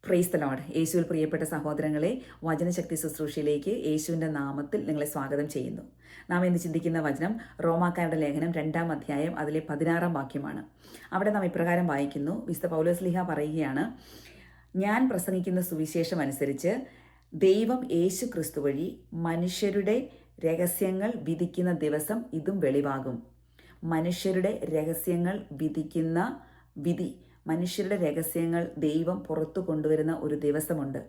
Praise the Lord. യേശുവിൽ പ്രിയപ്പെട്ട സഹോദരങ്ങളെ, വചനശക്തി ശുശ്രൂഷയിലേക്ക് യേശുവിൻ്റെ നാമത്തിൽ നിങ്ങളെ സ്വാഗതം ചെയ്യുന്നു. നാം ഇന്ന് ചിന്തിക്കുന്ന വചനം റോമാക്കാരുടെ ലേഖനം 2-ാം അധ്യായം അതിലെ 16-ാം വാക്യമാണ്. അവിടെ നാം ഇപ്രകാരം വായിക്കുന്നു. വിശുദ്ധ പൗലോസ്ലീഹ പറയുകയാണ്, ഞാൻ പ്രസംഗിക്കുന്ന സുവിശേഷം അനുസരിച്ച് ദൈവം യേശു ക്രിസ്തു വഴി മനുഷ്യരുടെ രഹസ്യങ്ങൾ വിധിക്കുന്ന ദിവസം ഇതും വെളിവാകും. മനുഷ്യരുടെ രഹസ്യങ്ങൾ വിധിക്കുന്ന വിധി, മനുഷ്യരുടെ രഹസ്യങ്ങൾ ദൈവം പുറത്തു കൊണ്ടുവരുന്ന ഒരു ദിവസമുണ്ട്,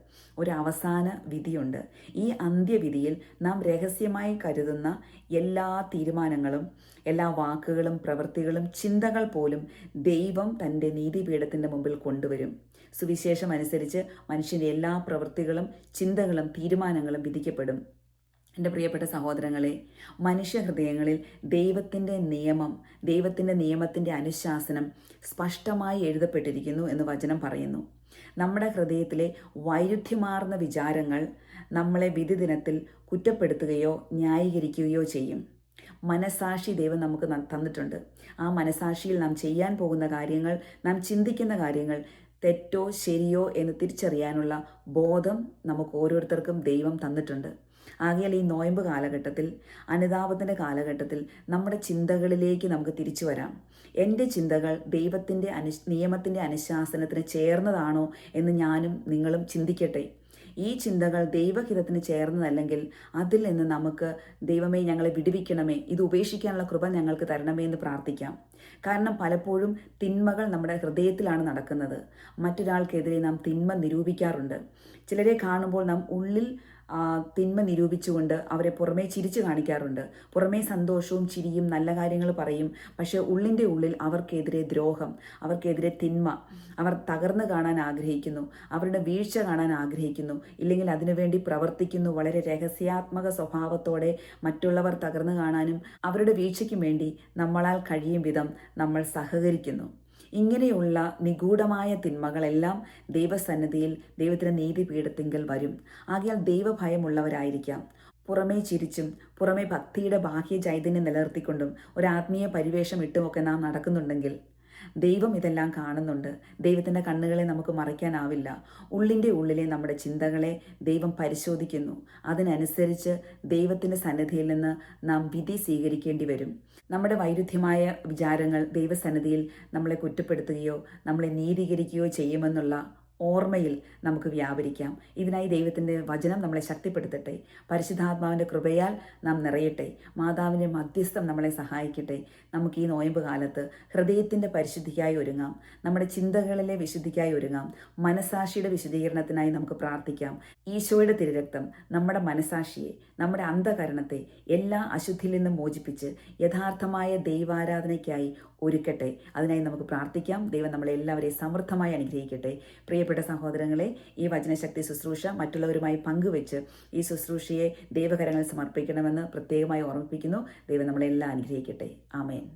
ഒരു അവസാന വിധിയുണ്ട്. ഈ അന്ത്യവിധിയിൽ നാം രഹസ്യമായി കരുതുന്ന എല്ലാ തീരുമാനങ്ങളും, എല്ലാ വാക്കുകളും, പ്രവൃത്തികളും, ചിന്തകൾ പോലും ദൈവം തൻ്റെ നീതിപീഠത്തിൻ്റെ മുമ്പിൽ കൊണ്ടുവരും. സുവിശേഷം അനുസരിച്ച് മനുഷ്യൻ്റെ എല്ലാ പ്രവൃത്തികളും, ചിന്തകളും, തീരുമാനങ്ങളും വിധിക്കപ്പെടും. എൻ്റെ പ്രിയപ്പെട്ട സഹോദരങ്ങളെ, മനുഷ്യഹൃദയങ്ങളിൽ ദൈവത്തിൻ്റെ നിയമം, ദൈവത്തിൻ്റെ നിയമത്തിൻ്റെ അനുശാസനം സ്പഷ്ടമായി എഴുതപ്പെട്ടിരിക്കുന്നു എന്ന് വചനം പറയുന്നു. നമ്മുടെ ഹൃദയത്തിലെ വൈരുദ്ധ്യമാർന്ന വിചാരങ്ങൾ നമ്മളെ വിധി ദിനത്തിൽ കുറ്റപ്പെടുത്തുകയോ ന്യായീകരിക്കുകയോ ചെയ്യും. മനസാക്ഷി ദൈവം നമുക്ക് തന്നിട്ടുണ്ട്. ആ മനസാക്ഷിയിൽ നാം ചെയ്യാൻ പോകുന്ന കാര്യങ്ങൾ, നാം ചിന്തിക്കുന്ന കാര്യങ്ങൾ തെറ്റോ ശരിയോ എന്ന് തിരിച്ചറിയാനുള്ള ബോധം നമുക്ക് ഓരോരുത്തർക്കും ദൈവം തന്നിട്ടുണ്ട്. ആകയാൽ ഈ നോയമ്പ് കാലഘട്ടത്തിൽ, അനുതാപത്തിൻ്റെ കാലഘട്ടത്തിൽ നമ്മുടെ ചിന്തകളിലേക്ക് നമുക്ക് തിരിച്ചു വരാം. എൻ്റെ ചിന്തകൾ ദൈവത്തിൻ്റെ നിയമത്തിൻ്റെ അനുശാസനത്തിന് ചേർന്നതാണോ എന്ന് ഞാനും നിങ്ങളും ചിന്തിക്കട്ടെ. ഈ ചിന്തകൾ ദൈവഹിതത്തിന് ചേർന്നതല്ലെങ്കിൽ അതിൽ നിന്ന് നമുക്ക് ദൈവമേ ഞങ്ങളെ വിടുവിക്കണമേ, ഇത് ഉപേക്ഷിക്കാനുള്ള കൃപ ഞങ്ങൾക്ക് തരണമേ എന്ന് പ്രാർത്ഥിക്കാം. കാരണം പലപ്പോഴും തിന്മകൾ നമ്മുടെ ഹൃദയത്തിലാണ് നടക്കുന്നത്. മറ്റൊരാൾക്കെതിരെ നാം തിന്മ നിരൂപിക്കാറുണ്ട്. ചിലരെ കാണുമ്പോൾ നാം ഉള്ളിൽ തിന്മ നിരൂപിച്ചുകൊണ്ട് അവരെ പുറമേ ചിരിച്ചു കാണിക്കാറുണ്ട്. പുറമേ സന്തോഷവും ചിരിയും നല്ല കാര്യങ്ങൾ പറയും, പക്ഷേ ഉള്ളിൻ്റെ ഉള്ളിൽ അവർക്കെതിരെ ദ്രോഹം, അവർക്കെതിരെ തിന്മ. അവർ തകർന്നു കാണാൻ ആഗ്രഹിക്കുന്നു, അവരുടെ വീഴ്ച കാണാൻ ആഗ്രഹിക്കുന്നു, ഇല്ലെങ്കിൽ അതിനുവേണ്ടി പ്രവർത്തിക്കുന്നു. വളരെ രഹസ്യാത്മക സ്വഭാവത്തോടെ മറ്റുള്ളവർ തകർന്നു കാണാനും അവരുടെ വീഴ്ചയ്ക്കും വേണ്ടി നമ്മളാൽ കഴിയും വിധം നമ്മൾ സഹകരിക്കുന്നു. ഇങ്ങനെയുള്ള നിഗൂഢമായ തിന്മകളെല്ലാം ദൈവസന്നിധിയിൽ, ദൈവത്തിൻ്റെ നീതിപീഠത്തിങ്കൽ വരും. ആകയാൽ ദൈവഭയമുള്ളവരായിരിക്കാം. പുറമേ ചിരിച്ചും പുറമേ ഭക്തിയുടെ ബാഹ്യ ചൈതന്യം നിലനിർത്തിക്കൊണ്ടും ഒരു ആത്മീയ പരിവേഷം ഇട്ടുമൊക്കെ നാം നടക്കുന്നുണ്ടെങ്കിൽ ദൈവം ഇതെല്ലാം കാണുന്നുണ്ട്. ദൈവത്തിൻ്റെ കണ്ണുകളെ നമുക്ക് മറയ്ക്കാനാവില്ല. ഉള്ളിൻ്റെ ഉള്ളിലെ നമ്മുടെ ചിന്തകളെ ദൈവം പരിശോധിക്കുന്നു. അതിനനുസരിച്ച് ദൈവത്തിൻ്റെ സന്നിധിയിൽ നിന്ന് നാം വിധി സ്വീകരിക്കേണ്ടി വരും. നമ്മുടെ വൈരുദ്ധ്യമായ വിചാരങ്ങൾ ദൈവസന്നിധിയിൽ നമ്മളെ കുറ്റപ്പെടുത്തുകയോ നമ്മളെ നീതീകരിക്കുകയോ ചെയ്യുമെന്നുള്ള ഓർമ്മയിൽ നമുക്ക് വ്യാപരിക്കാം. ഇതിനായി ദൈവത്തിൻ്റെ വചനം നമ്മളെ ശക്തിപ്പെടുത്തട്ടെ. പരിശുദ്ധാത്മാവിൻ്റെ കൃപയാൽ നാം നിറയട്ടെ. മാതാവിൻ്റെ മധ്യസ്ഥം നമ്മളെ സഹായിക്കട്ടെ. നമുക്ക് ഈ നോയമ്പ് കാലത്ത് ഹൃദയത്തിൻ്റെ പരിശുദ്ധിക്കായി ഒരുങ്ങാം, നമ്മുടെ ചിന്തകളിലെ വിശുദ്ധിക്കായി ഒരുങ്ങാം, മനസാക്ഷിയുടെ വിശുദ്ധീകരണത്തിനായി നമുക്ക് പ്രാർത്ഥിക്കാം. ഈശോയുടെ തിരുരക്തം നമ്മുടെ മനസാക്ഷിയെ, നമ്മുടെ അന്ധകരണത്തെ എല്ലാ അശുദ്ധിയിൽ നിന്നും മോചിപ്പിച്ച് യഥാർത്ഥമായ ദൈവാരാധനയ്ക്കായി ഒരുക്കട്ടെ. അതിനായി നമുക്ക് പ്രാർത്ഥിക്കാം. ദൈവം നമ്മളെല്ലാവരെയും സമൃദ്ധമായി അനുഗ്രഹിക്കട്ടെ. പ്രിയപ്പെട്ട സഹോദരങ്ങളെ, ഈ വചനശക്തി ശുശ്രൂഷ മറ്റുള്ളവരുമായി പങ്കുവെച്ച് ഈ ശുശ്രൂഷയെ ദൈവകരങ്ങളിൽ സമർപ്പിക്കണമെന്ന് പ്രത്യേകമായി ഓർമ്മിപ്പിക്കുന്നു. ദൈവം നമ്മളെല്ലാം അനുഗ്രഹിക്കട്ടെ. ആമേൻ.